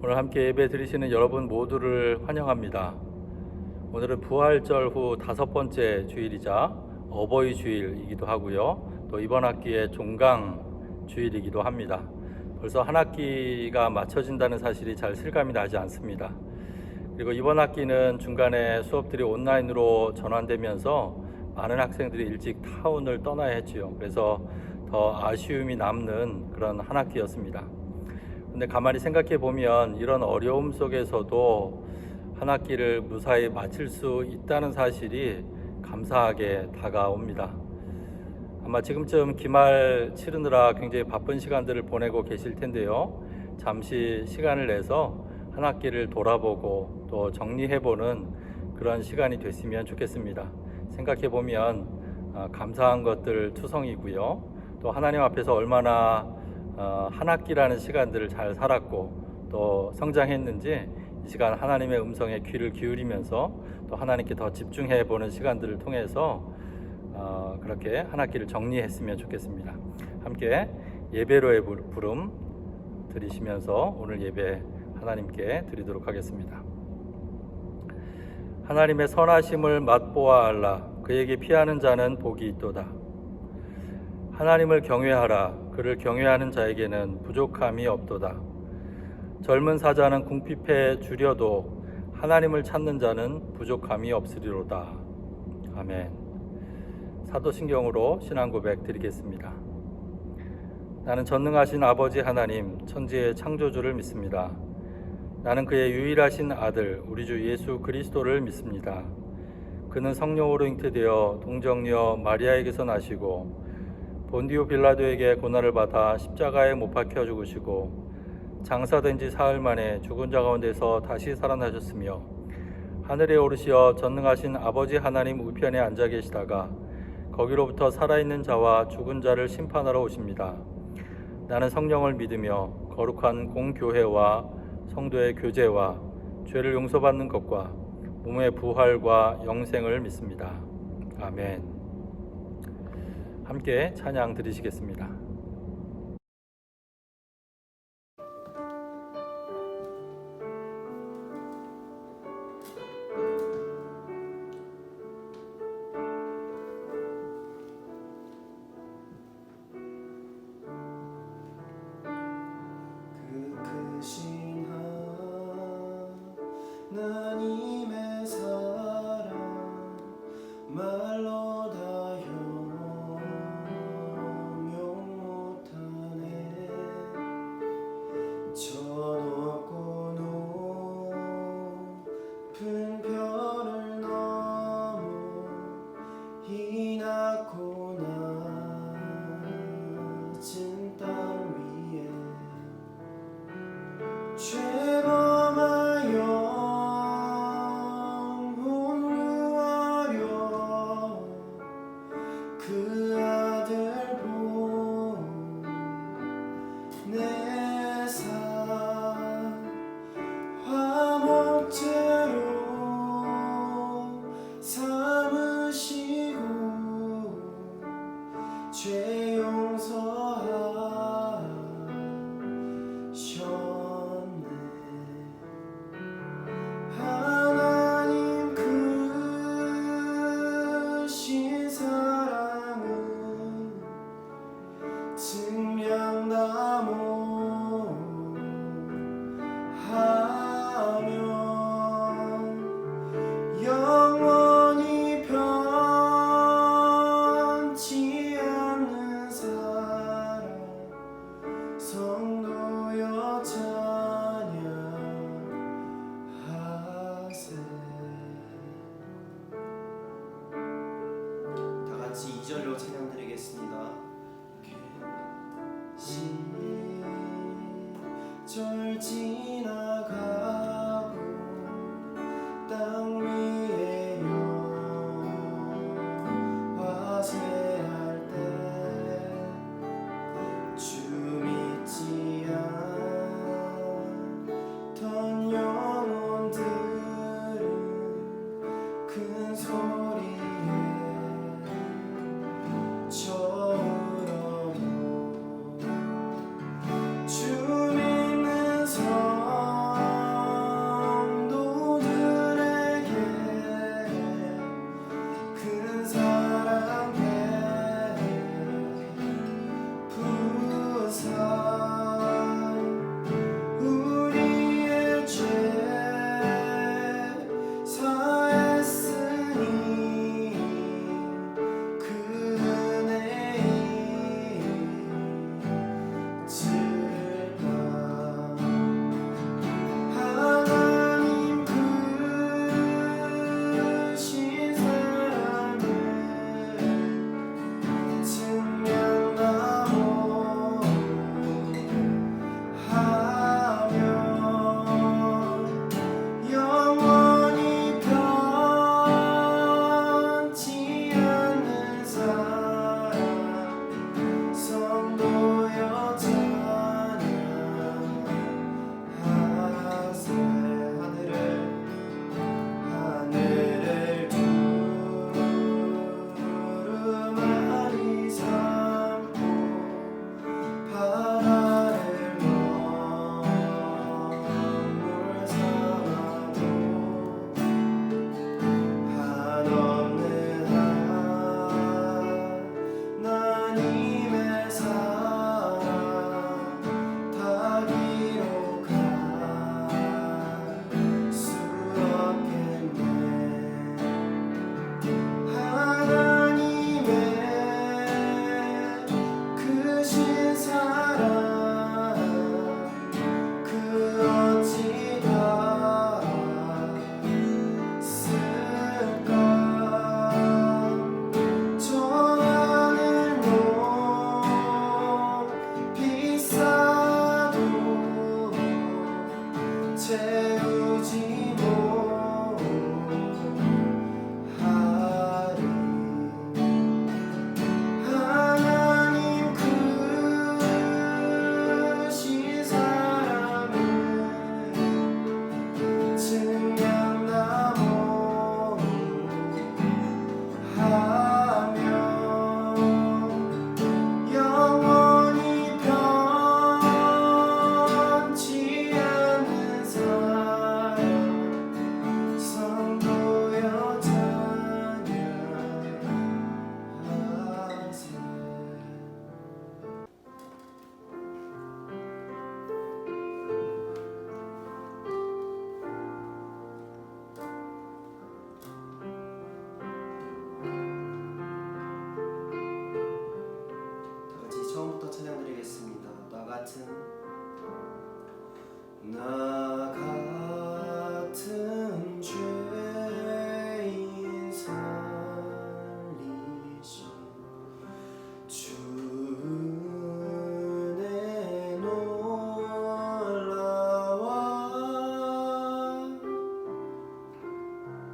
오늘 함께 예배 드리시는 여러분 모두를 환영합니다. 오늘은 부활절 후 5번째 주일이자 어버이 주일이기도 하고요. 또 이번 학기의 종강 주일이기도 합니다. 벌써 한 학기가 마쳐진다는 사실이 잘 실감이 나지 않습니다. 그리고 이번 학기는 중간에 수업들이 온라인으로 전환되면서 많은 학생들이 일찍 타운을 떠나야 했지요. 그래서 더 아쉬움이 남는 그런 한 학기였습니다. 근데 가만히 생각해 보면 이런 어려움 속에서도 한 학기를 무사히 마칠 수 있다는 사실이 감사하게 다가옵니다. 아마 지금쯤 기말 치르느라 굉장히 바쁜 시간들을 보내고 계실 텐데요. 잠시 시간을 내서 한 학기를 돌아보고 또 정리해보는 그런 시간이 됐으면 좋겠습니다. 생각해 보면 감사한 것들 투성이고요. 또 하나님 앞에서 얼마나 한 학기라는 시간들을 잘 살았고 또 성장했는지 이 시간 하나님의 음성에 귀를 기울이면서 또 하나님께 더 집중해 보는 시간들을 통해서 그렇게 한 학기를 정리했으면 좋겠습니다. 함께 예배로의 부름 드리시면서 오늘 예배 하나님께 드리도록 하겠습니다. 하나님의 선하심을 맛보아 알라. 그에게 피하는 자는 복이 있도다. 하나님을 경외하라. 그를 경외하는 자에게는 부족함이 없도다. 젊은 사자는 궁핍해 주려도 하나님을 찾는 자는 부족함이 없으리로다. 아멘. 사도신경으로 신앙 고백 드리겠습니다. 나는 전능하신 아버지 하나님, 천지의 창조주를 믿습니다. 나는 그의 유일하신 아들, 우리 주 예수 그리스도를 믿습니다. 그는 성령으로 잉태되어 동정녀 마리아에게서 나시고 본디오 빌라도에게 고난을 받아 십자가에 못 박혀 죽으시고 장사된 지 사흘 만에 죽은 자 가운데서 다시 살아나셨으며 하늘에 오르시어 전능하신 아버지 하나님 우편에 앉아 계시다가 거기로부터 살아있는 자와 죽은 자를 심판하러 오십니다. 나는 성령을 믿으며 거룩한 공교회와 성도의 교제와 죄를 용서받는 것과 몸의 부활과 영생을 믿습니다. 아멘. 함께 찬양 드리시겠습니다. 하나님의 사랑 말로 다 형용 못하네. 저 높고 높은 별을 넘어 이 낮고 낮은 땅 위에 죄범하여 그 아들 보내 화목제로 삼으시고 죄 용서하셨네. 하나님 크신 사랑은 증량다모하면 영원히 변치 않는 사랑 성도여 찬양하세. 다 같이 2절로 찬양 드리겠습니다. 시절 지나가고 땅 위에 화쇠할 때 주 믿지 않던 영혼들은 큰 소리에 저으러 주 믿는 성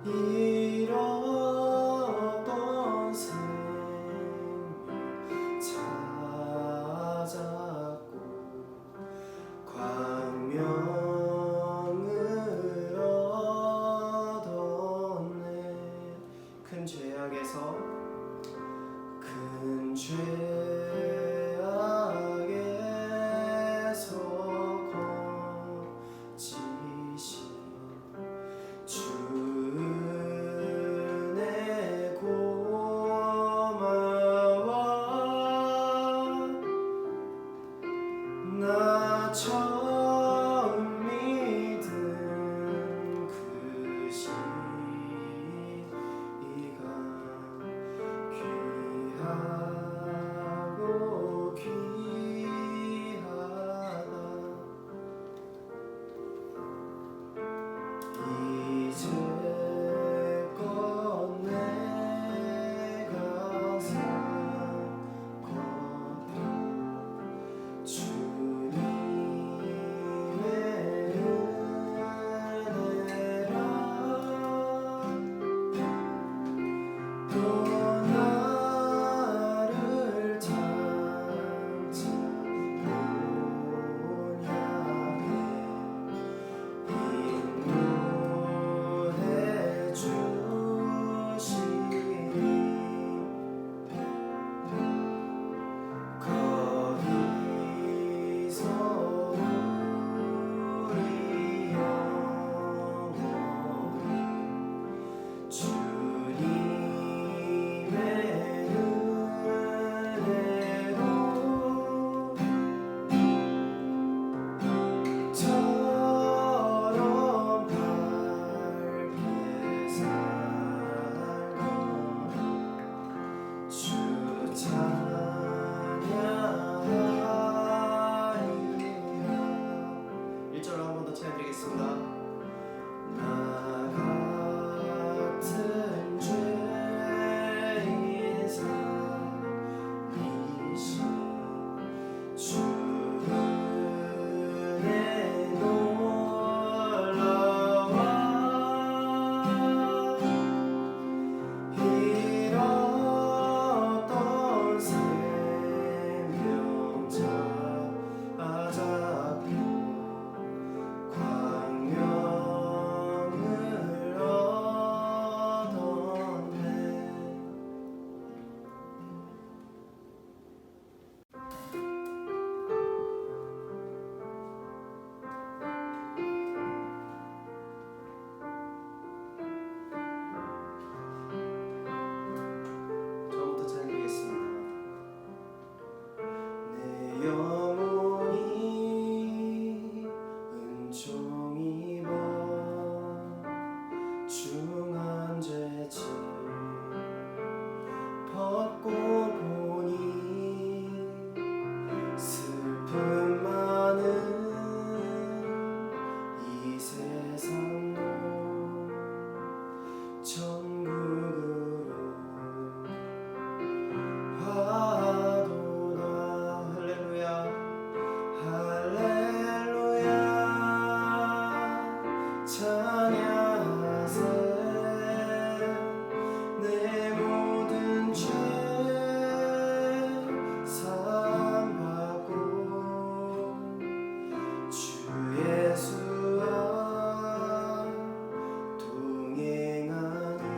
잃었던 생명 찾았고 광명을 얻었네. 큰 죄악에서 거지신 주 은혜 고마워. 나 처음 믿은 그 시간 귀하고 귀하다. 이제껏 내가 산 것도 주님의 은혜라. 또 나를 장차 본향에 인도해 주시니 거기서 우리 영원히 주님의 은혜로 처럼 밝게 살고 주 찬양하리라. 1절로 한 번 더 찬양드리겠습니다. 나 같은 죄인 살리신 주 은혜 놀라워. 잃었던 생명 찾았고 광명을 얻었네. 처음부터 찬양드리겠습니다. 내 영혼이 은총 입어 중한 죄짐 벗고 보니 슬픔 많은 이 세상도 천국으로 화도다. 할렐루야 할렐루야 찬양하세. 내 모든 죄 사함받고 주 예수와 동행하니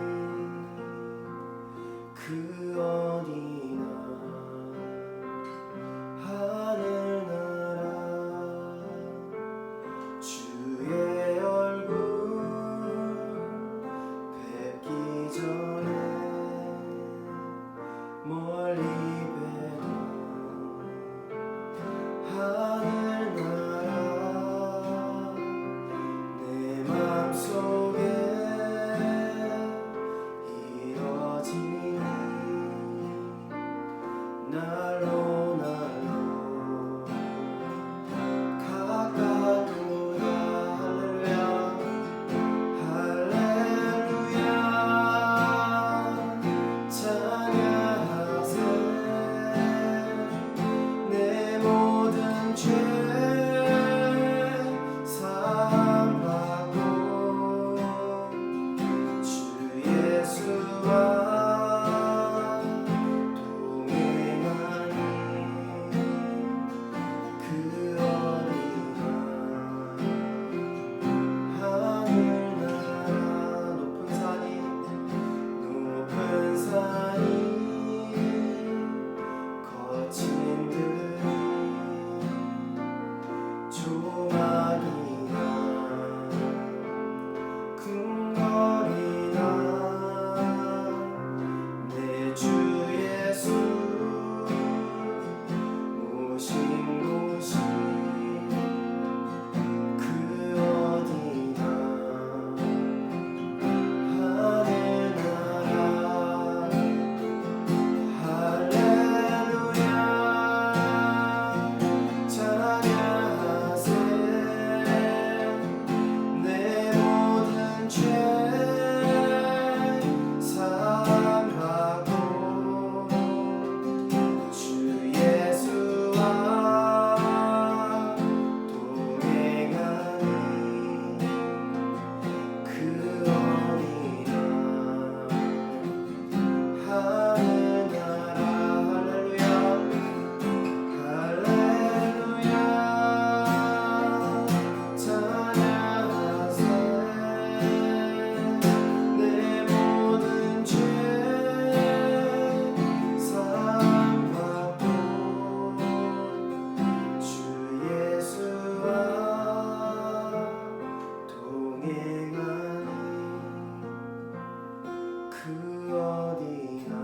어디나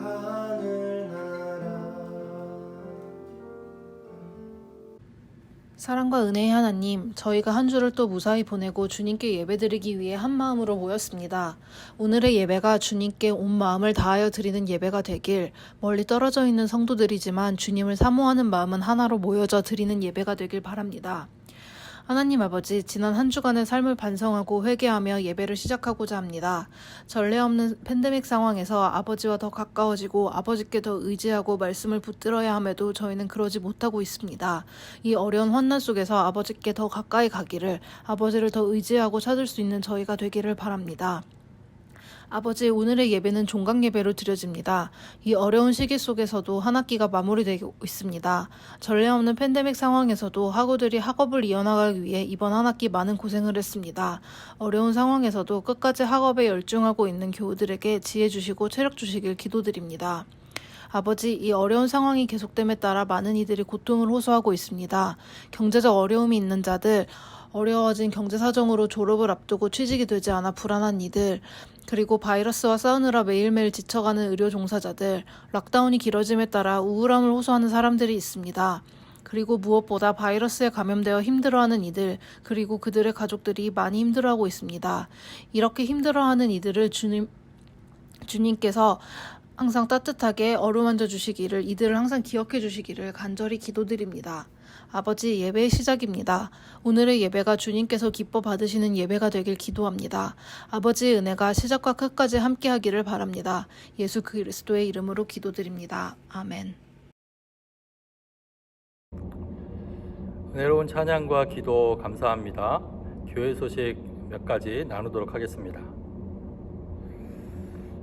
하늘나라. 사랑과 은혜의 하나님, 저희가 한 주를 또 무사히 보내고 주님께 예배드리기 위해 한 마음으로 모였습니다. 오늘의 예배가 주님께 온 마음을 다하여 드리는 예배가 되길, 멀리 떨어져 있는 성도들이지만 주님을 사모하는 마음은 하나로 모여져 드리는 예배가 되길 바랍니다. 하나님 아버지, 지난 한 주간의 삶을 반성하고 회개하며 예배를 시작하고자 합니다. 전례 없는 팬데믹 상황에서 아버지와 더 가까워지고 아버지께 더 의지하고 말씀을 붙들어야 함에도 저희는 그러지 못하고 있습니다. 이 어려운 환난 속에서 아버지께 더 가까이 가기를, 아버지를 더 의지하고 찾을 수 있는 저희가 되기를 바랍니다. 아버지, 오늘의 예배는 종강 예배로 드려집니다. 이 어려운 시기 속에서도 한 학기가 마무리되고 있습니다. 전례 없는 팬데믹 상황에서도 학우들이 학업을 이어나가기 위해 이번 한 학기 많은 고생을 했습니다. 어려운 상황에서도 끝까지 학업에 열중하고 있는 교우들에게 지혜 주시고 체력 주시길 기도드립니다. 아버지, 이 어려운 상황이 계속됨에 따라 많은 이들이 고통을 호소하고 있습니다. 경제적 어려움이 있는 자들, 어려워진 경제 사정으로 졸업을 앞두고 취직이 되지 않아 불안한 이들, 그리고 바이러스와 싸우느라 매일매일 지쳐가는 의료 종사자들, 락다운이 길어짐에 따라 우울함을 호소하는 사람들이 있습니다. 그리고 무엇보다 바이러스에 감염되어 힘들어하는 이들, 그리고 그들의 가족들이 많이 힘들어하고 있습니다. 이렇게 힘들어하는 이들을 주님께서 항상 따뜻하게 어루만져 주시기를, 이들을 항상 기억해 주시기를 간절히 기도드립니다. 아버지, 예배의 시작입니다. 오늘의 예배가 주님께서 기뻐 받으시는 예배가 되길 기도합니다. 아버지의 은혜가 시작과 끝까지 함께하기를 바랍니다. 예수 그리스도의 이름으로 기도드립니다. 아멘. 은혜로운 찬양과 기도 감사합니다. 교회 소식 몇 가지 나누도록 하겠습니다.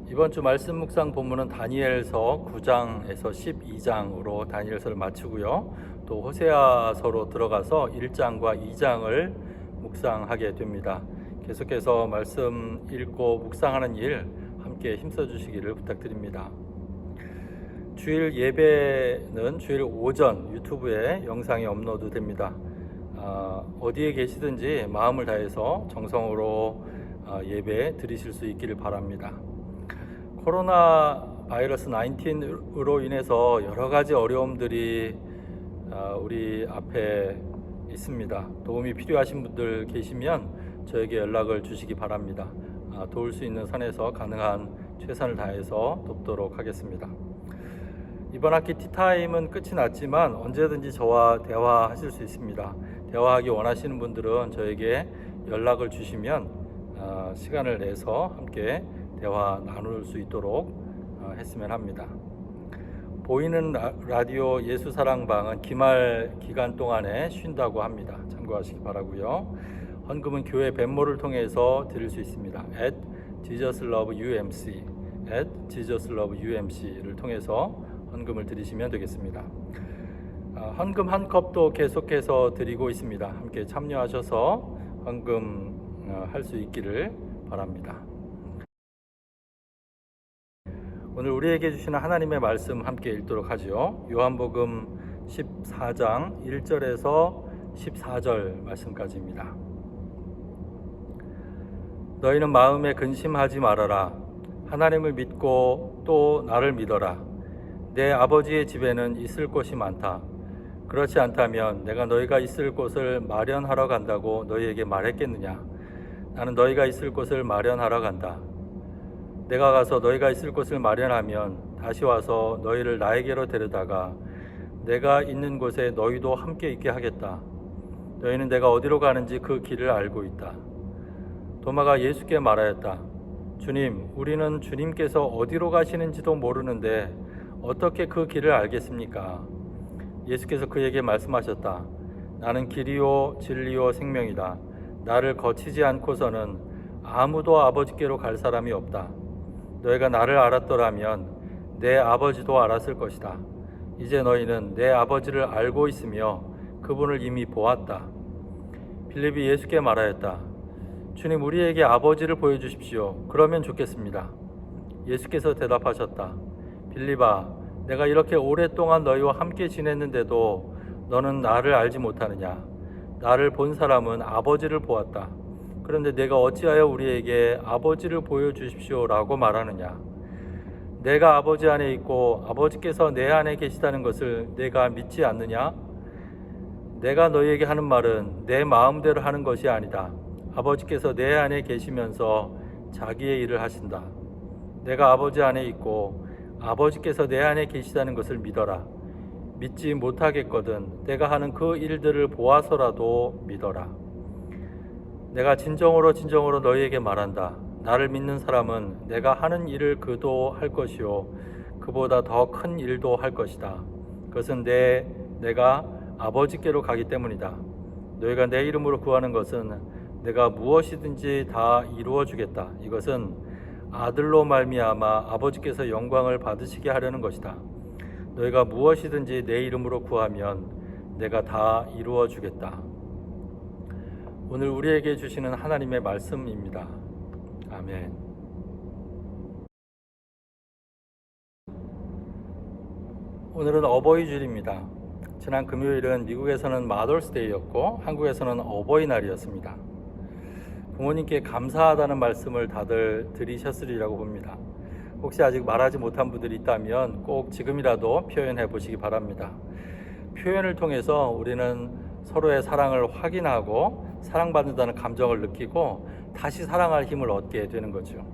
이번 주 말씀 묵상 본문은 다니엘서 9장에서 12장으로 다니엘서를 마치고요. 또 호세아서로 들어가서 1장과 2장을 묵상하게 됩니다. 계속해서 말씀 읽고 묵상하는 일 함께 힘써 주시기를 부탁드립니다. 주일 예배는 주일 오전 유튜브에 영상이 업로드 됩니다. 어디에 계시든지 마음을 다해서 정성으로 예배 드리실 수 있기를 바랍니다. 코로나 바이러스 19으로 인해서 여러 가지 어려움들이 우리 앞에 있습니다. 도움이 필요하신 분들 계시면 저에게 연락을 주시기 바랍니다. 도울 수 있는 선에서 가능한 최선을 다해서 돕도록 하겠습니다. 이번 학기 티타임은 끝이 났지만 언제든지 저와 대화하실 수 있습니다. 대화하기 원하시는 분들은 저에게 연락을 주시면 시간을 내서 함께 대화 나눌 수 있도록 했으면 합니다. 보이는 라디오 예수사랑방은 기말 기간 동안에 쉰다고 합니다. 참고하시기 바라고요. 헌금은 교회 벤모를 통해서 드릴 수 있습니다. @JesusLoveUMC @JesusLoveUMC를 통해서 헌금을 드리시면 되겠습니다. 헌금 한 컵도 계속해서 드리고 있습니다. 함께 참여하셔서 헌금 할 수 있기를 바랍니다. 오늘 우리에게 주시는 하나님의 말씀 함께 읽도록 하죠. 요한복음 14장 1절에서 14절 말씀까지입니다. 너희는 마음에 근심하지 말아라. 하나님을 믿고 또 나를 믿어라. 내 아버지의 집에는 있을 곳이 많다. 그렇지 않다면 내가 너희가 있을 곳을 마련하러 간다고 너희에게 말했겠느냐? 나는 너희가 있을 곳을 마련하러 간다. 내가 가서 너희가 있을 곳을 마련하면 다시 와서 너희를 나에게로 데려다가 내가 있는 곳에 너희도 함께 있게 하겠다. 너희는 내가 어디로 가는지 그 길을 알고 있다. 도마가 예수께 말하였다. 주님, 우리는 주님께서 어디로 가시는지도 모르는데 어떻게 그 길을 알겠습니까? 예수께서 그에게 말씀하셨다. 나는 길이요 진리요 생명이다. 나를 거치지 않고서는 아무도 아버지께로 갈 사람이 없다. 너희가 나를 알았더라면 내 아버지도 알았을 것이다. 이제 너희는 내 아버지를 알고 있으며 그분을 이미 보았다. 빌립이 예수께 말하였다. 주님, 우리에게 아버지를 보여주십시오. 그러면 좋겠습니다. 예수께서 대답하셨다. 빌립아, 내가 이렇게 오랫동안 너희와 함께 지냈는데도 너는 나를 알지 못하느냐? 나를 본 사람은 아버지를 보았다. 그런데 내가 어찌하여 우리에게 아버지를 보여주십시오 라고 말하느냐? 내가 아버지 안에 있고 아버지께서 내 안에 계시다는 것을 내가 믿지 않느냐? 내가 너희에게 하는 말은 내 마음대로 하는 것이 아니다. 아버지께서 내 안에 계시면서 자기의 일을 하신다. 내가 아버지 안에 있고 아버지께서 내 안에 계시다는 것을 믿어라. 믿지 못하겠거든 내가 하는 그 일들을 보아서라도 믿어라. 내가 진정으로 너희에게 말한다. 나를 믿는 사람은 내가 하는 일을 그도 할 것이요 그보다 더 큰 일도 할 것이다. 그것은 내가 아버지께로 가기 때문이다. 너희가 내 이름으로 구하는 것은 내가 무엇이든지 다 이루어 주겠다. 이것은 아들로 말미암아 아버지께서 영광을 받으시게 하려는 것이다. 너희가 무엇이든지 내 이름으로 구하면 내가 다 이루어 주겠다. 오늘 우리에게 주시는 하나님의 말씀입니다. 아멘. 오늘은 어버이 주일입니다. 지난 금요일은 미국에서는 마더스데이였고 한국에서는 어버이날이었습니다. 부모님께 감사하다는 말씀을 다들 들으셨으리라고 봅니다. 혹시 아직 말하지 못한 분들이 있다면 꼭 지금이라도 표현해 보시기 바랍니다. 표현을 통해서 우리는 서로의 사랑을 확인하고 사랑받는다는 감정을 느끼고 다시 사랑할 힘을 얻게 되는 거죠.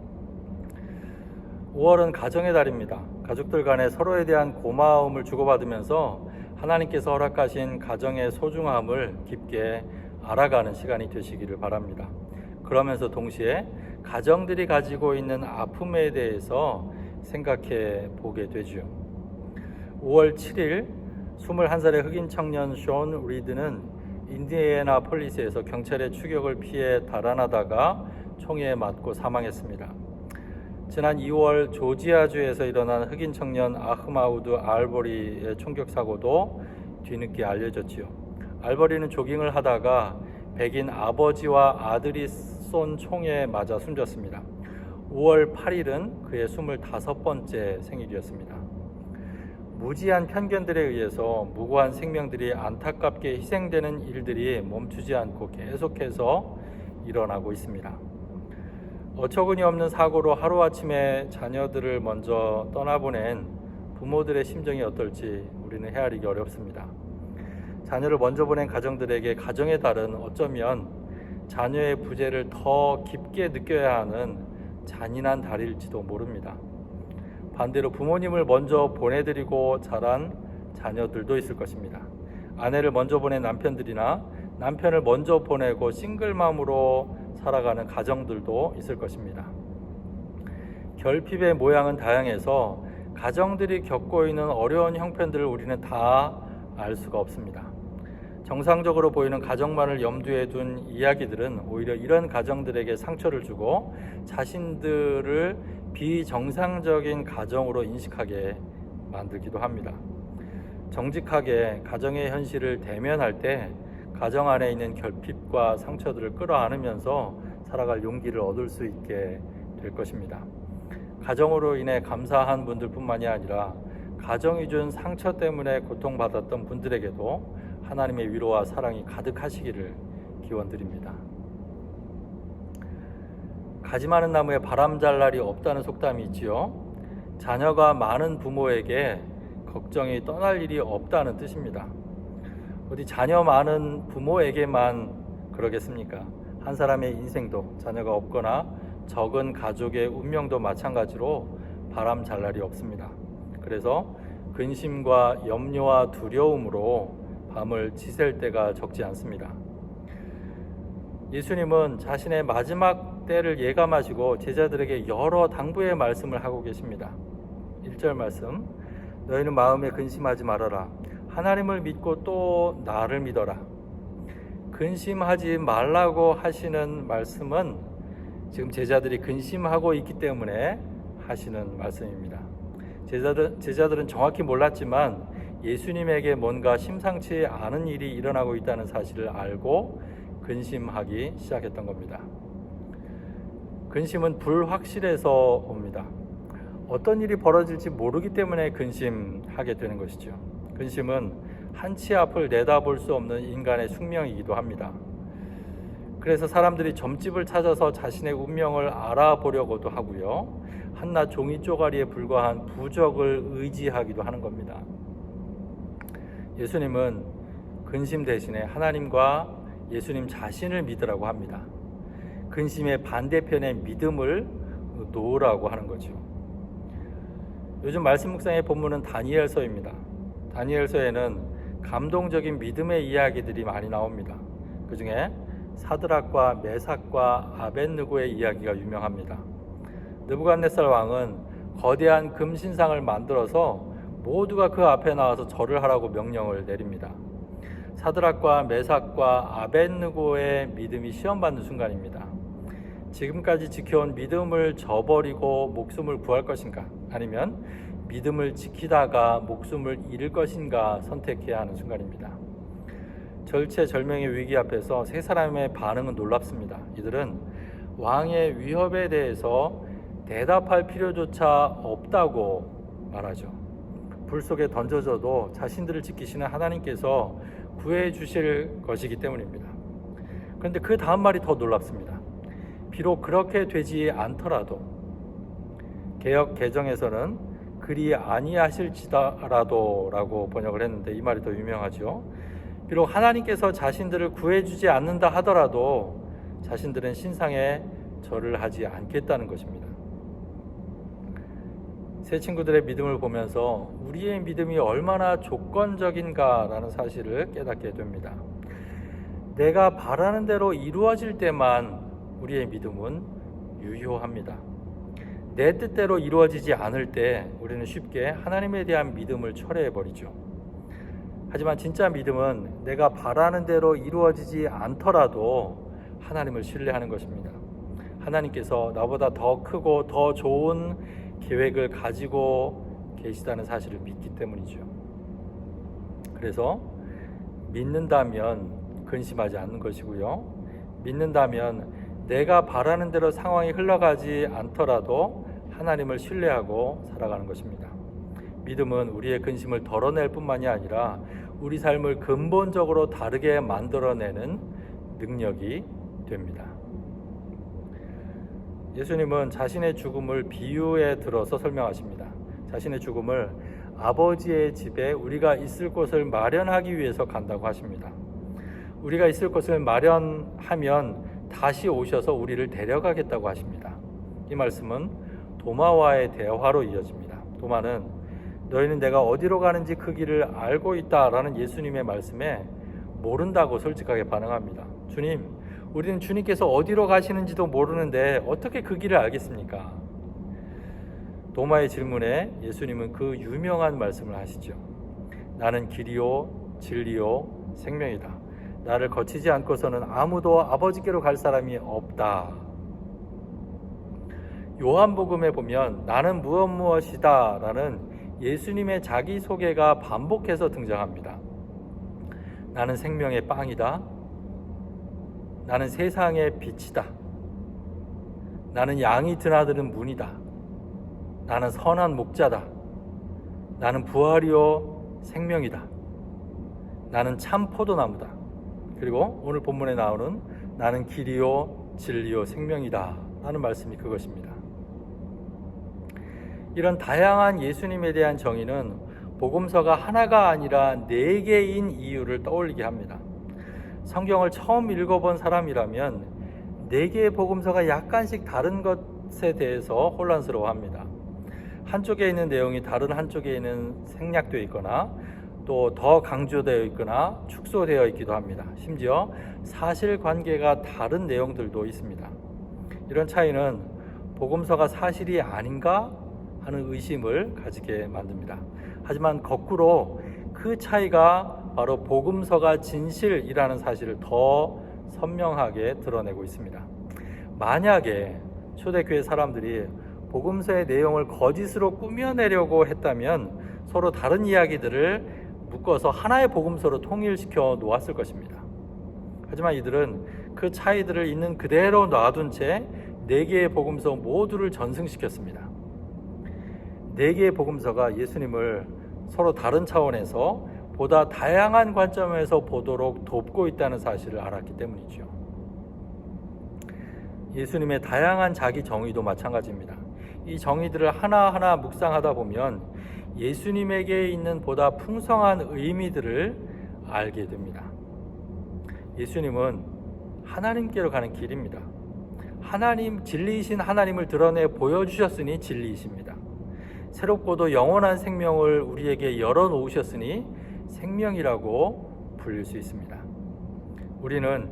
5월은 가정의 달입니다. 가족들 간에 서로에 대한 고마움을 주고받으면서 하나님께서 허락하신 가정의 소중함을 깊게 알아가는 시간이 되시기를 바랍니다. 그러면서 동시에 가정들이 가지고 있는 아픔에 대해서 생각해 보게 되죠. 5월 7일 21살의 흑인 청년 숀 리드는 인디애나폴리스에서 경찰의 추격을 피해 달아나다가 총에 맞고 사망했습니다. 지난 2월 조지아주에서 일어난 흑인 청년 아흐마우드 알버리의 총격 사고도 뒤늦게 알려졌지요. 알버리는 조깅을 하다가 백인 아버지와 아들이 쏜 총에 맞아 숨졌습니다. 5월 8일은 그의 25번째 생일이었습니다. 무지한 편견들에 의해서 무고한 생명들이 안타깝게 희생되는 일들이 멈추지 않고 계속해서 일어나고 있습니다. 어처구니 없는 사고로 하루아침에 자녀들을 먼저 떠나보낸 부모들의 심정이 어떨지 우리는 헤아리기 어렵습니다. 자녀를 먼저 보낸 가정들에게 가정의 달은 어쩌면 자녀의 부재를 더 깊게 느껴야 하는 잔인한 달일지도 모릅니다. 반대로 부모님을 먼저 보내드리고 자란 자녀들도 있을 것입니다. 아내를 먼저 보낸 남편들이나 남편을 먼저 보내고 싱글맘으로 살아가는 가정들도 있을 것입니다. 결핍의 모양은 다양해서 가정들이 겪고 있는 어려운 형편들을 우리는 다 알 수가 없습니다. 정상적으로 보이는 가정만을 염두에 둔 이야기들은 오히려 이런 가정들에게 상처를 주고 자신들을 비정상적인 가정으로 인식하게 만들기도 합니다. 정직하게 가정의 현실을 대면할 때 가정 안에 있는 결핍과 상처들을 끌어안으면서 살아갈 용기를 얻을 수 있게 될 것입니다. 가정으로 인해 감사한 분들뿐만이 아니라 가정이 준 상처 때문에 고통받았던 분들에게도 하나님의 위로와 사랑이 가득하시기를 기원드립니다. 가지 많은 나무에 바람 잘 날이 없다는 속담이 있지요. 자녀가 많은 부모에게 걱정이 떠날 일이 없다는 뜻입니다. 어디 자녀 많은 부모에게만 그러겠습니까? 한 사람의 인생도 자녀가 없거나 적은 가족의 운명도 마찬가지로 바람 잘 날이 없습니다. 그래서 근심과 염려와 두려움으로 밤을 지샐 때가 적지 않습니다. 예수님은 자신의 마지막 때를 예감하시고 제자들에게 여러 당부의 말씀을 하고 계십니다. 1절 말씀, 너희는 마음에 근심하지 말아라. 하나님을 믿고 또 나를 믿어라. 근심하지 말라고 하시는 말씀은 지금 제자들이 근심하고 있기 때문에 하시는 말씀입니다. 제자들은 정확히 몰랐지만 예수님에게 뭔가 심상치 않은 일이 일어나고 있다는 사실을 알고 근심하기 시작했던 겁니다. 근심은 불확실해서 옵니다. 어떤 일이 벌어질지 모르기 때문에 근심하게 되는 것이죠. 근심은 한치 앞을 내다볼 수 없는 인간의 숙명이기도 합니다. 그래서 사람들이 점집을 찾아서 자신의 운명을 알아보려고도 하고요. 한낱 종이 쪼가리에 불과한 부적을 의지하기도 하는 겁니다. 예수님은 근심 대신에 하나님과 예수님 자신을 믿으라고 합니다. 근심의 반대편에 믿음을 놓으라고 하는 거죠. 요즘 말씀 묵상의 본문은 다니엘서입니다. 다니엘서에는 감동적인 믿음의 이야기들이 많이 나옵니다. 그 중에 사드락과 메삭과 아벳느고의 이야기가 유명합니다. 느부갓네살 왕은 거대한 금신상을 만들어서 모두가 그 앞에 나와서 절을 하라고 명령을 내립니다. 사드락과 메삭과 아벳느고의 믿음이 시험받는 순간입니다. 지금까지 지켜온 믿음을 저버리고 목숨을 구할 것인가, 아니면 믿음을 지키다가 목숨을 잃을 것인가 선택해야 하는 순간입니다. 절체절명의 위기 앞에서 세 사람의 반응은 놀랍습니다. 이들은 왕의 위협에 대해서 대답할 필요조차 없다고 말하죠. 불 속에 던져져도 자신들을 지키시는 하나님께서 구해 주실 것이기 때문입니다. 그런데 그 다음 말이 더 놀랍습니다. 비록 그렇게 되지 않더라도, 개역 개정에서는 그리 아니하실지라도 라고 번역을 했는데 이 말이 더 유명하죠. 비록 하나님께서 자신들을 구해주지 않는다 하더라도 자신들은 신상에 절을 하지 않겠다는 것입니다. 새 친구들의 믿음을 보면서 우리의 믿음이 얼마나 조건적인가라는 사실을 깨닫게 됩니다. 내가 바라는 대로 이루어질 때만 우리의 믿음은 유효합니다. 내 뜻대로 이루어지지 않을 때 우리는 쉽게 하나님에 대한 믿음을 철회해버리죠. 하지만 진짜 믿음은 내가 바라는 대로 이루어지지 않더라도 하나님을 신뢰하는 것입니다. 하나님께서 나보다 더 크고 더 좋은 계획을 가지고 계시다는 사실을 믿기 때문이죠. 그래서 믿는다면 근심하지 않는 것이고요. 믿는다면 내가 바라는 대로 상황이 흘러가지 않더라도 하나님을 신뢰하고 살아가는 것입니다. 믿음은 우리의 근심을 덜어낼 뿐만이 아니라 우리 삶을 근본적으로 다르게 만들어내는 능력이 됩니다. 예수님은 자신의 죽음을 비유에 들어서 설명하십니다. 자신의 죽음을 아버지의 집에 우리가 있을 곳을 마련하기 위해서 간다고 하십니다. 우리가 있을 곳을 마련하면 다시 오셔서 우리를 데려가겠다고 하십니다. 이 말씀은 도마와의 대화로 이어집니다. 도마는 너희는 내가 어디로 가는지 그 길을 알고 있다라는 예수님의 말씀에 모른다고 솔직하게 반응합니다. 주님, 우리는 주님께서 어디로 가시는지도 모르는데 어떻게 그 길을 알겠습니까? 도마의 질문에 예수님은 그 유명한 말씀을 하시죠. 나는 길이요 진리요 생명이다. 나를 거치지 않고서는 아무도 아버지께로 갈 사람이 없다. 요한복음에 보면 나는 무엇이다 라는 예수님의 자기소개가 반복해서 등장합니다. 나는 생명의 빵이다. 나는 세상의 빛이다. 나는 양이 드나드는 문이다. 나는 선한 목자다. 나는 부활이요 생명이다. 나는 참 포도나무다. 그리고 오늘 본문에 나오는 나는 길이요 진리요 생명이다 라는 말씀이 그것입니다. 이런 다양한 예수님에 대한 정의는 복음서가 하나가 아니라 4개인 이유를 떠올리게 합니다. 성경을 처음 읽어본 사람이라면 4개의 복음서가 약간씩 다른 것에 대해서 혼란스러워합니다. 한쪽에 있는 내용이 다른 한쪽에는 생략되어 있거나 또 더 강조되어 있거나 축소되어 있기도 합니다. 심지어 사실관계가 다른 내용들도 있습니다. 이런 차이는 복음서가 사실이 아닌가 하는 의심을 가지게 만듭니다. 하지만 거꾸로 그 차이가 바로 복음서가 진실이라는 사실을 더 선명하게 드러내고 있습니다. 만약에 초대교회 사람들이 복음서의 내용을 거짓으로 꾸며내려고 했다면 서로 다른 이야기들을 묶어서 하나의 복음서로 통일시켜 놓았을 것입니다. 하지만 이들은 그 차이들을 있는 그대로 놔둔 채 4개의 복음서 모두를 전승시켰습니다. 4개의 복음서가 예수님을 서로 다른 차원에서 보다 다양한 관점에서 보도록 돕고 있다는 사실을 알았기 때문이죠. 예수님의 다양한 자기 정의도 마찬가지입니다. 이 정의들을 하나하나 묵상하다 보면 예수님에게 있는 보다 풍성한 의미들을 알게 됩니다. 예수님은 하나님께로 가는 길입니다. 하나님, 진리이신 하나님을 드러내 보여주셨으니 진리이십니다. 새롭고도 영원한 생명을 우리에게 열어놓으셨으니 생명이라고 불릴 수 있습니다. 우리는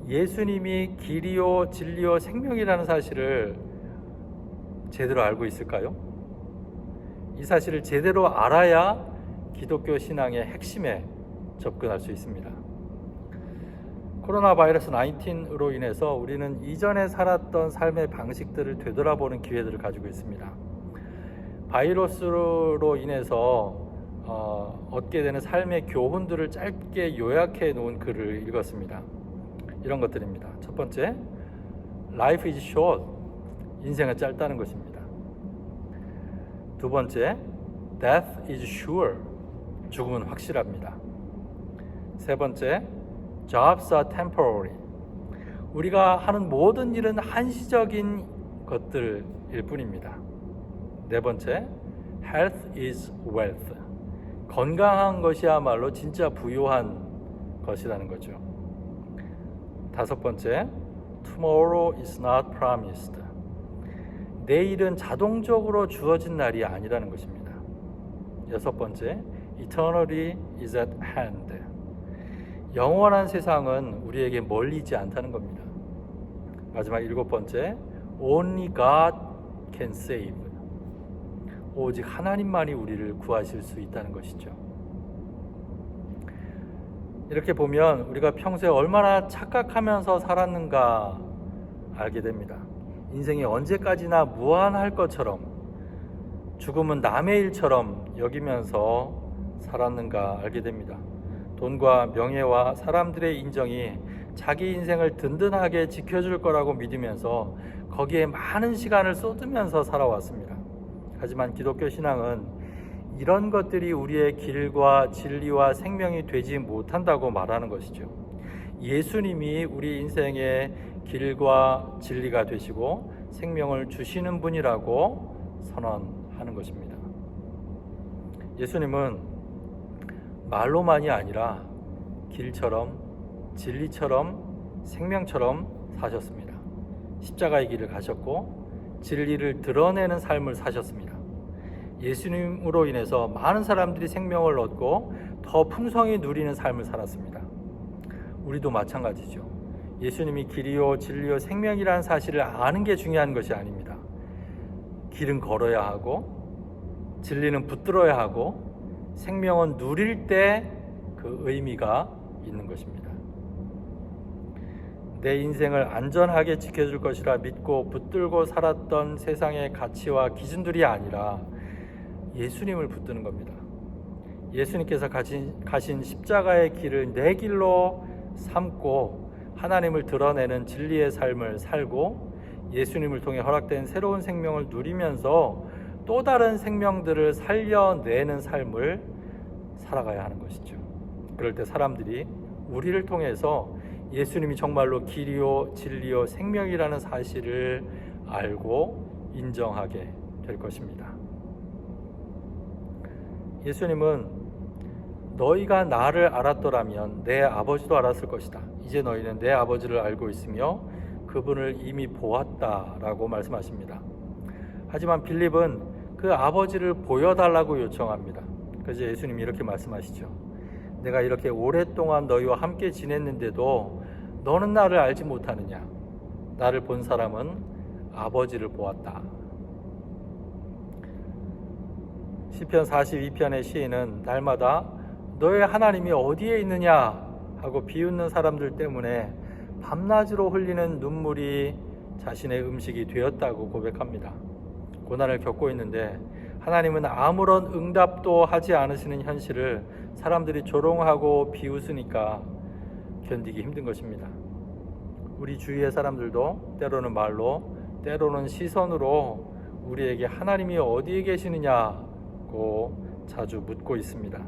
예수님이 길이요 진리요 생명이라는 사실을 제대로 알고 있을까요? 이 사실을 제대로 알아야 기독교 신앙의 핵심에 접근할 수 있습니다. 코로나 바이러스 19으로 인해서 우리는 이전에 살았던 삶의 방식들을 되돌아보는 기회들을 가지고 있습니다. 바이러스로 인해서 얻게 되는 삶의 교훈들을 짧게 요약해 놓은 글을 읽었습니다. 이런 것들입니다. 첫 번째, Life is short. 인생은 짧다는 것입니다. 두 번째, Death is sure. 죽음은 확실합니다. 세 번째, Jobs are temporary. 우리가 하는 모든 일은 한시적인 것들일 뿐입니다. 네 번째, Health is wealth. 건강한 것이야말로 진짜 부유한 것이라는 거죠. 다섯 번째, Tomorrow is not promised. 내일은 자동적으로 주어진 날이 아니라는 것입니다. 여섯 번째, Eternity is at hand. 영원한 세상은 우리에게 멀리 있지 않다는 겁니다. 마지막 일곱 번째, Only God can save. 오직 하나님만이 우리를 구하실 수 있다는 것이죠. 이렇게 보면 우리가 평소에 얼마나 착각하면서 살았는가 알게 됩니다. 인생이 언제까지나 무한할 것처럼, 죽음은 남의 일처럼 여기면서 살았는가 알게 됩니다. 돈과 명예와 사람들의 인정이 자기 인생을 든든하게 지켜줄 거라고 믿으면서 거기에 많은 시간을 쏟으면서 살아왔습니다. 하지만 기독교 신앙은 이런 것들이 우리의 길과 진리와 생명이 되지 못한다고 말하는 것이죠. 예수님이 우리 인생의 길과 진리가 되시고 생명을 주시는 분이라고 선언하는 것입니다. 예수님은 말로만이 아니라 길처럼 진리처럼 생명처럼 사셨습니다. 십자가의 길을 가셨고 진리를 드러내는 삶을 사셨습니다. 예수님으로 인해서 많은 사람들이 생명을 얻고 더 풍성히 누리는 삶을 살았습니다. 우리도 마찬가지죠. 예수님이 길이요 진리요 생명이라는 사실을 아는 게 중요한 것이 아닙니다. 길은 걸어야 하고 진리는 붙들어야 하고 생명은 누릴 때 그 의미가 있는 것입니다. 내 인생을 안전하게 지켜줄 것이라 믿고 붙들고 살았던 세상의 가치와 기준들이 아니라 예수님을 붙드는 겁니다. 예수님께서 가신 십자가의 길을 내 길로 삼고 하나님을 드러내는 진리의 삶을 살고 예수님을 통해 허락된 새로운 생명을 누리면서 또 다른 생명들을 살려내는 삶을 살아가야 하는 것이죠. 그럴 때 사람들이 우리를 통해서 예수님이 정말로 길이요 진리요 생명이라는 사실을 알고 인정하게 될 것입니다. 예수님은 너희가 나를 알았더라면 내 아버지도 알았을 것이다. 이제 너희는 내 아버지를 알고 있으며 그분을 이미 보았다라고 말씀하십니다. 하지만 빌립은 그 아버지를 보여달라고 요청합니다. 그래서 예수님이 이렇게 말씀하시죠. 내가 이렇게 오랫동안 너희와 함께 지냈는데도 너는 나를 알지 못하느냐? 나를 본 사람은 아버지를 보았다. 시편 42편의 시인은 날마다 너의 하나님이 어디에 있느냐 하고 비웃는 사람들 때문에 밤낮으로 흘리는 눈물이 자신의 음식이 되었다고 고백합니다. 고난을 겪고 있는데 하나님은 아무런 응답도 하지 않으시는 현실을 사람들이 조롱하고 비웃으니까 견디기 힘든 것입니다. 우리 주위의 사람들도 때로는 말로, 때로는 시선으로 우리에게 하나님이 어디에 계시느냐고 자주 묻고 있습니다.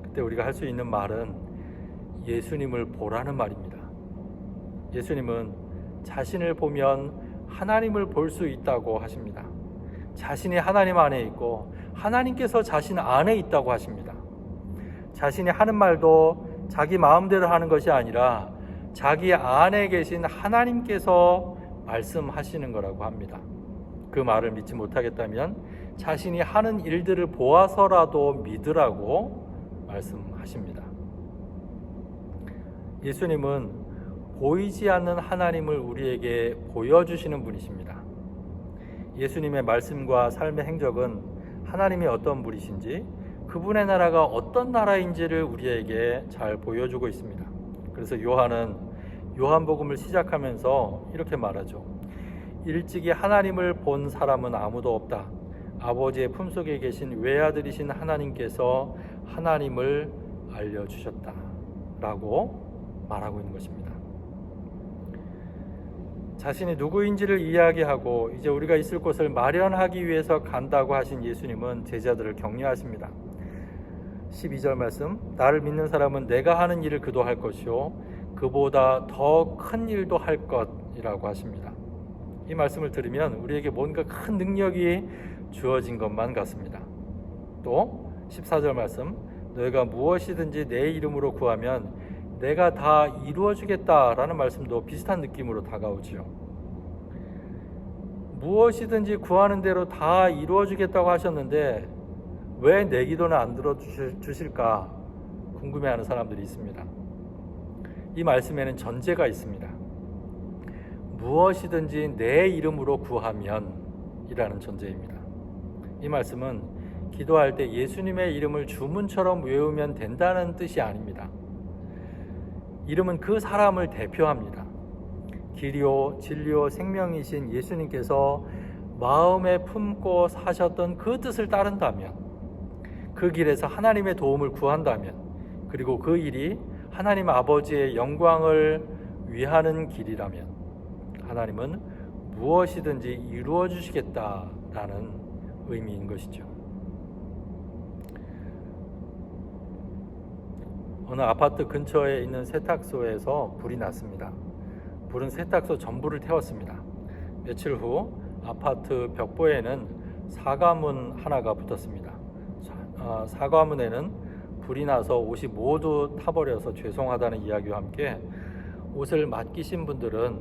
그때 우리가 할 수 있는 말은 예수님을 보라는 말입니다. 예수님은 자신을 보면 하나님을 볼 수 있다고 하십니다. 자신이 하나님 안에 있고 하나님께서 자신 안에 있다고 하십니다. 자신이 하는 말도 자기 마음대로 하는 것이 아니라 자기 안에 계신 하나님께서 말씀하시는 거라고 합니다. 그 말을 믿지 못하겠다면 자신이 하는 일들을 보아서라도 믿으라고 말씀하십니다. 예수님은 보이지 않는 하나님을 우리에게 보여주시는 분이십니다. 예수님의 말씀과 삶의 행적은 하나님이 어떤 분이신지, 그분의 나라가 어떤 나라인지를 우리에게 잘 보여주고 있습니다. 그래서 요한은 요한복음을 시작하면서 이렇게 말하죠. 일찍이 하나님을 본 사람은 아무도 없다. 아버지의 품속에 계신 외아들이신 하나님께서 하나님을 알려주셨다 라고 말하고 있는 것입니다. 자신이 누구인지를 이야기하고 이제 우리가 있을 곳을 마련하기 위해서 간다고 하신 예수님은 제자들을 격려하십니다. 12절 말씀, 나를 믿는 사람은 내가 하는 일을 그도 할 것이요 그보다 더 큰 일도 할 것이라고 하십니다. 이 말씀을 들으면 우리에게 뭔가 큰 능력이 주어진 것만 같습니다. 또 14절 말씀, 너희가 무엇이든지 내 이름으로 구하면 내가 다 이루어주겠다라는 말씀도 비슷한 느낌으로 다가오지요. 무엇이든지 구하는 대로 다 이루어주겠다고 하셨는데 왜 내 기도는 안 들어주실까 궁금해하는 사람들이 있습니다. 이 말씀에는 전제가 있습니다. 무엇이든지 내 이름으로 구하면 이라는 전제입니다. 이 말씀은 기도할 때 예수님의 이름을 주문처럼 외우면 된다는 뜻이 아닙니다. 이름은 그 사람을 대표합니다. 길이요 진리요 생명이신 예수님께서 마음에 품고 사셨던 그 뜻을 따른다면, 그 길에서 하나님의 도움을 구한다면, 그리고 그 일이 하나님 아버지의 영광을 위하는 길이라면 하나님은 무엇이든지 이루어 주시겠다라는 의미인 것이죠. 어느 아파트 근처에 있는 세탁소에서 불이 났습니다. 불은 세탁소 전부를 태웠습니다. 며칠 후 아파트 벽보에는 사과문 하나가 붙었습니다. 사과문에는 불이 나서 옷이 모두 타버려서 죄송하다는 이야기와 함께 옷을 맡기신 분들은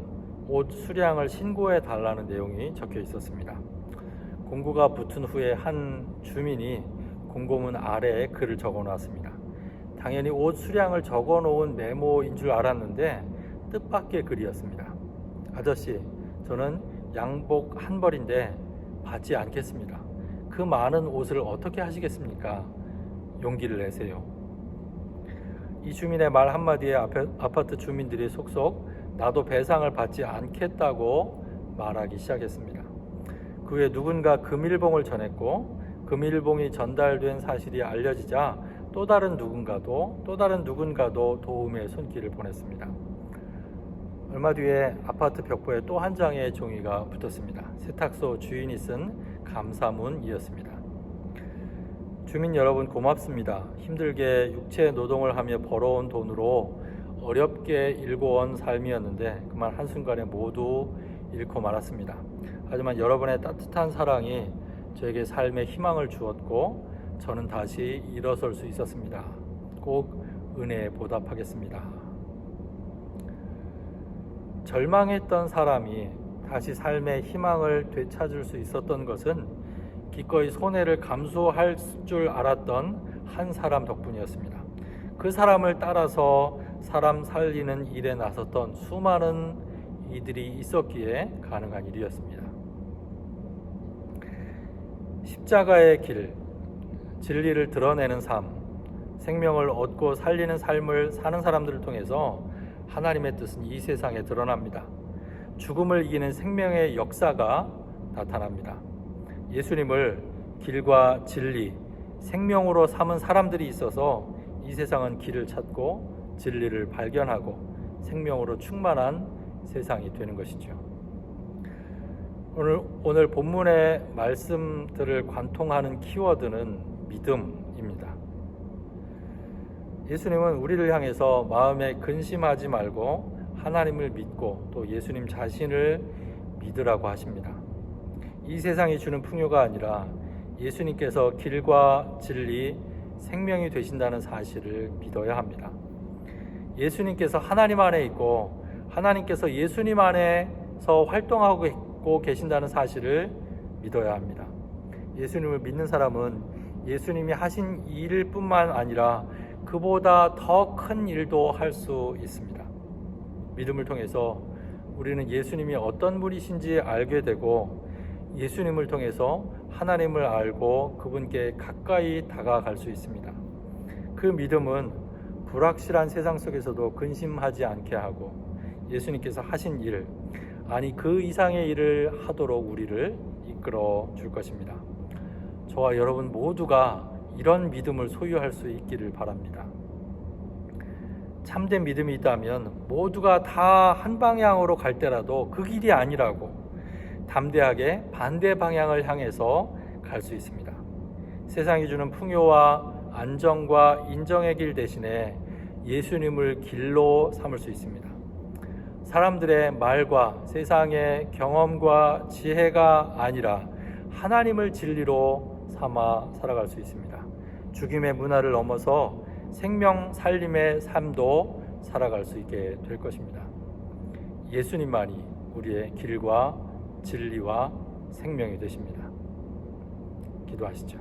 옷 수량을 신고해 달라는 내용이 적혀 있었습니다. 공고가 붙은 후에 한 주민이 공고문 아래에 글을 적어 놨습니다. 당연히 옷 수량을 적어 놓은 메모인 줄 알았는데 뜻밖의 글이었습니다. 아저씨, 저는 양복 한 벌인데 받지 않겠습니다. 그 많은 옷을 어떻게 하시겠습니까? 용기를 내세요. 이 주민의 말 한마디에 아파트 주민들이 속속 나도 배상을 받지 않겠다고 말하기 시작했습니다. 그 후에 누군가 금일봉을 전했고 금일봉이 전달된 사실이 알려지자 또 다른 누군가도 도움의 손길을 보냈습니다. 얼마 뒤에 아파트 벽보에 또 한 장의 종이가 붙었습니다. 세탁소 주인이 쓴 감사문이었습니다. 주민 여러분 고맙습니다. 힘들게 육체 노동을 하며 벌어온 돈으로 어렵게 일궈온 삶이었는데 그만 한순간에 모두 잃고 말았습니다. 하지만 여러분의 따뜻한 사랑이 저에게 삶의 희망을 주었고 저는 다시 일어설 수 있었습니다. 꼭 은혜에 보답하겠습니다. 절망했던 사람이 다시 삶의 희망을 되찾을 수 있었던 것은 기꺼이 손해를 감수할 줄 알았던 한 사람 덕분이었습니다. 그 사람을 따라서 사람 살리는 일에 나섰던 수많은 이들이 있었기에 가능한 일이었습니다. 십자가의 길, 진리를 드러내는 삶, 생명을 얻고 살리는 삶을 사는 사람들을 통해서 하나님의 뜻은 이 세상에 드러납니다. 죽음을 이기는 생명의 역사가 나타납니다. 예수님을 길과 진리, 생명으로 삼은 사람들이 있어서 이 세상은 길을 찾고 진리를 발견하고 생명으로 충만한 세상이 되는 것이죠. 오늘 본문의 말씀들을 관통하는 키워드는 믿음입니다. 예수님은 우리를 향해서 마음에 근심하지 말고 하나님을 믿고 또 예수님 자신을 믿으라고 하십니다. 이 세상이 주는 풍요가 아니라 예수님께서 길과 진리, 생명이 되신다는 사실을 믿어야 합니다. 예수님께서 하나님 안에 있고 하나님께서 예수님 안에서 활동하고 계신다는 사실을 믿어야 합니다. 예수님을 믿는 사람은 예수님이 하신 일뿐만 아니라 그보다 더 큰 일도 할 수 있습니다. 믿음을 통해서 우리는 예수님이 어떤 분이신지 알게 되고 예수님을 통해서 하나님을 알고 그분께 가까이 다가갈 수 있습니다. 그 믿음은 불확실한 세상 속에서도 근심하지 않게 하고 예수님께서 하신 일, 아니 그 이상의 일을 하도록 우리를 이끌어 줄 것입니다. 저와 여러분 모두가 이런 믿음을 소유할 수 있기를 바랍니다. 참된 믿음이 있다면 모두가 다 한 방향으로 갈 때라도 그 길이 아니라고 담대하게 반대 방향을 향해서 갈 수 있습니다. 세상이 주는 풍요와 안정과 인정의 길 대신에 예수님을 길로 삼을 수 있습니다. 사람들의 말과 세상의 경험과 지혜가 아니라 하나님을 진리로 삼아 살아갈 수 있습니다. 죽임의 문화를 넘어서 생명 살림의 삶도 살아갈 수 있게 될 것입니다. 예수님만이 우리의 길과 진리와 생명이 되십니다. 기도하시죠.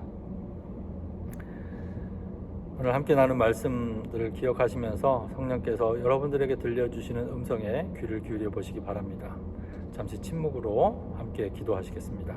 오늘 함께 나눈 말씀들을 기억하시면서 성령께서 여러분들에게 들려주시는 음성에 귀를 기울여 보시기 바랍니다. 잠시 침묵으로 함께 기도하시겠습니다.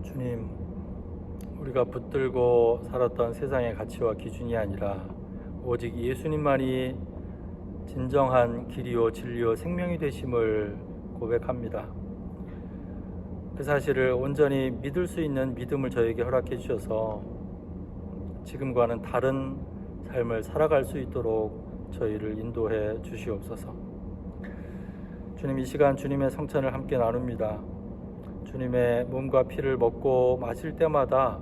주님, 우리가 붙들고 살았던 세상의 가치와 기준이 아니라 오직 예수님만이 진정한 길이요 진리요 생명이 되심을 고백합니다. 그 사실을 온전히 믿을 수 있는 믿음을 저에게 허락해 주셔서 지금과는 다른 삶을 살아갈 수 있도록 저희를 인도해 주시옵소서. 주님, 이 시간 주님의 성찬을 함께 나눕니다. 주님의 몸과 피를 먹고 마실 때마다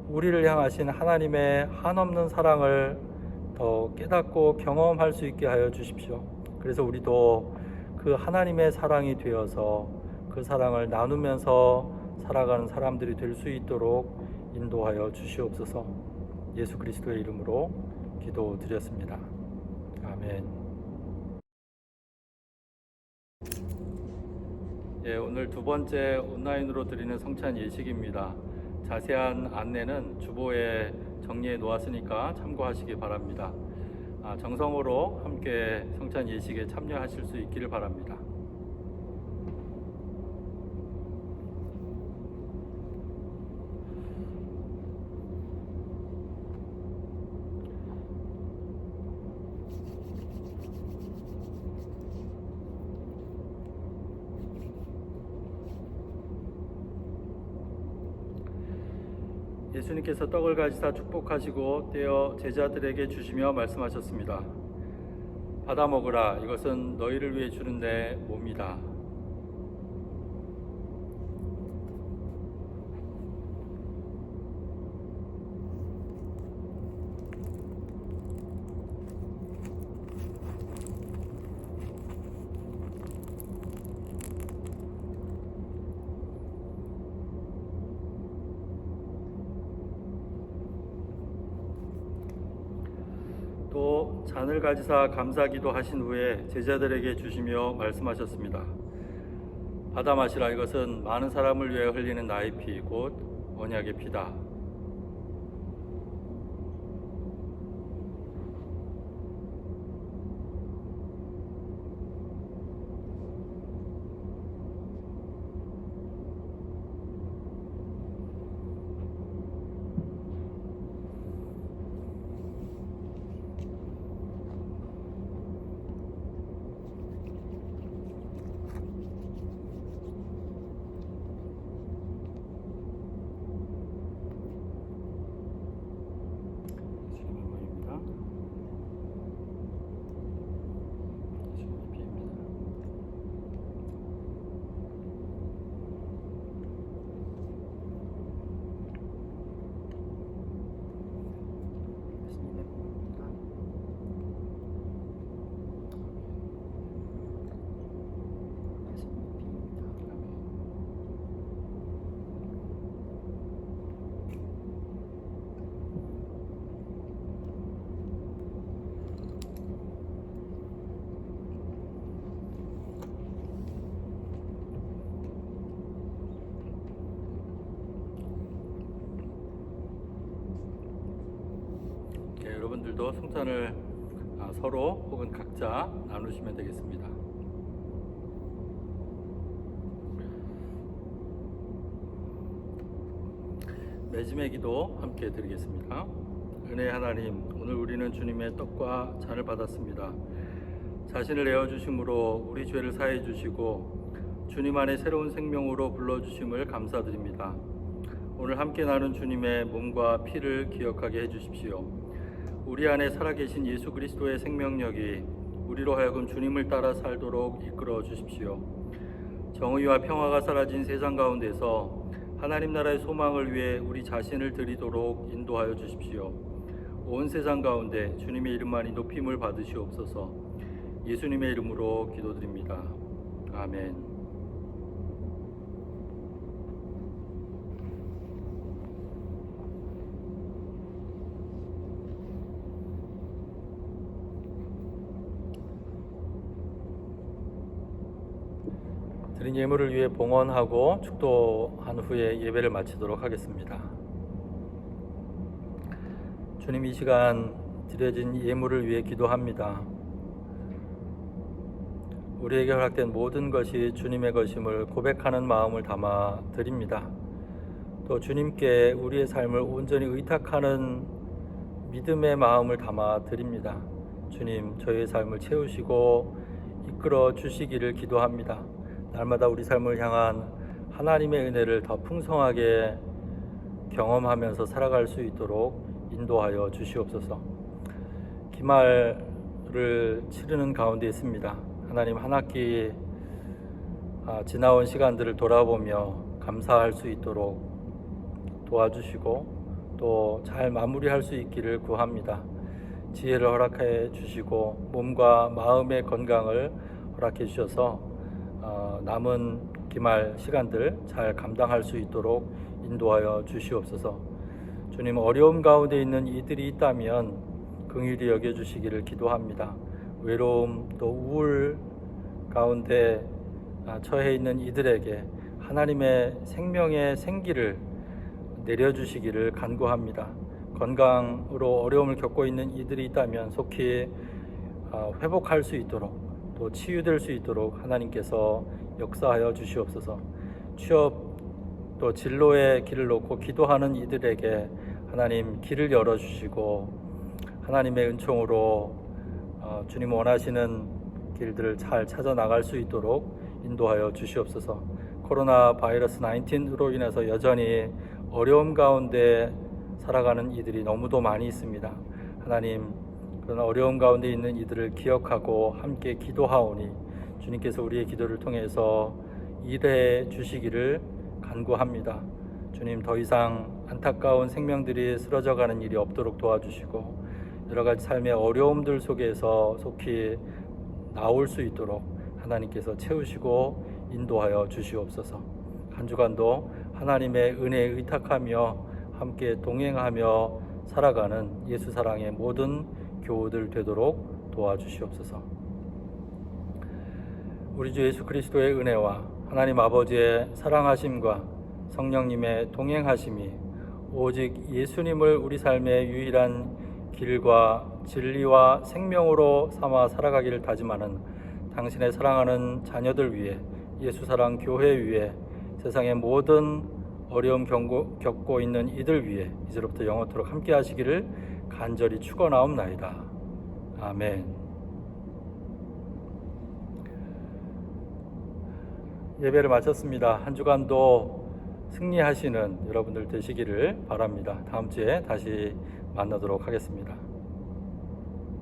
우리를 향하신 하나님의 한없는 사랑을 더 깨닫고 경험할 수 있게 하여 주십시오. 그래서 우리도 그 하나님의 사랑이 되어서 그 사랑을 나누면서 살아가는 사람들이 될 수 있도록 인도하여 주시옵소서. 예수 그리스도의 이름으로 기도드렸습니다. 아멘. 오늘 두 번째 온라인으로 드리는 성찬 예식입니다. 자세한 안내는 주보에 정리해 놓았으니까 참고하시기 바랍니다. 정성으로 함께 성찬 예식에 참여하실 수 있기를 바랍니다. 예수님께서 떡을 가지사 축복하시고 떼어 제자들에게 주시며 말씀하셨습니다. 받아 먹으라. 이것은 너희를 위해 주는 내 몸이다. 또 잔을 가지사 감사기도 하신 후에 제자들에게 주시며 말씀하셨습니다. 받아 마시라. 이것은 많은 사람을 위해 흘리는 나의 피, 곧 언약의 피다. 여러분들도 성찬을 서로 혹은 각자 나누시면 되겠습니다. 매짐의 기도 함께 드리겠습니다. 은혜의 하나님, 오늘 우리는 주님의 떡과 잔을 받았습니다. 자신을 내어주심으로 우리 죄를 사해 주시고 주님 안에 새로운 생명으로 불러주심을 감사드립니다. 오늘 함께 나눈 주님의 몸과 피를 기억하게 해주십시오. 우리 안에 살아계신 예수 그리스도의 생명력이 우리로 하여금 주님을 따라 살도록 이끌어 주십시오. 정의와 평화가 사라진 세상 가운데서 하나님 나라의 소망을 위해 우리 자신을 드리도록 인도하여 주십시오. 온 세상 가운데 주님의 이름만이 높임을 받으시옵소서. 예수님의 이름으로 기도드립니다. 아멘. 드린 예물을 위해 봉헌하고 축도한 후에 예배를 마치도록 하겠습니다. 주님, 이 시간 드려진 예물을 위해 기도합니다. 우리에게 허락된 모든 것이 주님의 것임을 고백하는 마음을 담아 드립니다. 또 주님께 우리의 삶을 온전히 의탁하는 믿음의 마음을 담아 드립니다. 주님, 저희의 삶을 채우시고 이끌어 주시기를 기도합니다. 날마다 우리 삶을 향한 하나님의 은혜를 더 풍성하게 경험하면서 살아갈 수 있도록 인도하여 주시옵소서. 기말을 치르는 가운데 있습니다. 하나님, 한 학기 지나온 시간들을 돌아보며 감사할 수 있도록 도와주시고 또 잘 마무리할 수 있기를 구합니다. 지혜를 허락해 주시고 몸과 마음의 건강을 허락해 주셔서 남은 기말 시간들 잘 감당할 수 있도록 인도하여 주시옵소서. 주님, 어려움 가운데 있는 이들이 있다면 긍휼히 여겨주시기를 기도합니다. 외로움 또 우울 가운데 처해 있는 이들에게 하나님의 생명의 생기를 내려주시기를 간구합니다. 건강으로 어려움을 겪고 있는 이들이 있다면 속히 회복할 수 있도록 또 치유될 수 있도록 하나님께서 역사하여 주시옵소서. 취업 또 진로의 길을 놓고 기도하는 이들에게 하나님 길을 열어주시고 하나님의 은총으로 주님 원하시는 길들을 잘 찾아 나갈 수 있도록 인도하여 주시옵소서. 코로나 바이러스 19으로 인해서 여전히 어려움 가운데 살아가는 이들이 너무도 많이 있습니다. 하나님, 그런 어려움 가운데 있는 이들을 기억하고 함께 기도하오니 주님께서 우리의 기도를 통해서 일해 주시기를 간구합니다. 주님, 더 이상 안타까운 생명들이 쓰러져가는 일이 없도록 도와주시고 여러 가지 삶의 어려움들 속에서 속히 나올 수 있도록 하나님께서 채우시고 인도하여 주시옵소서. 한 주간도 하나님의 은혜에 의탁하며 함께 동행하며 살아가는 예수 사랑의 모든 교우들 되도록 도와주시옵소서. 우리 주 예수 그리스도의 은혜와 하나님 아버지의 사랑하심과 성령님의 동행하심이 오직 예수님을 우리 삶의 유일한 길과 진리와 생명으로 삼아 살아가기를 다짐하는 당신의 사랑하는 자녀들 위해, 예수 사랑 교회 위해, 세상의 모든 어려움 겪고 있는 이들 위해 이제로부터 영원토록 함께 하시기를 간절히 축원하옵나이다. 아멘. 예배를 마쳤습니다. 한 주간도 승리하시는 여러분들 되시기를 바랍니다. 다음 주에 다시 만나도록 하겠습니다.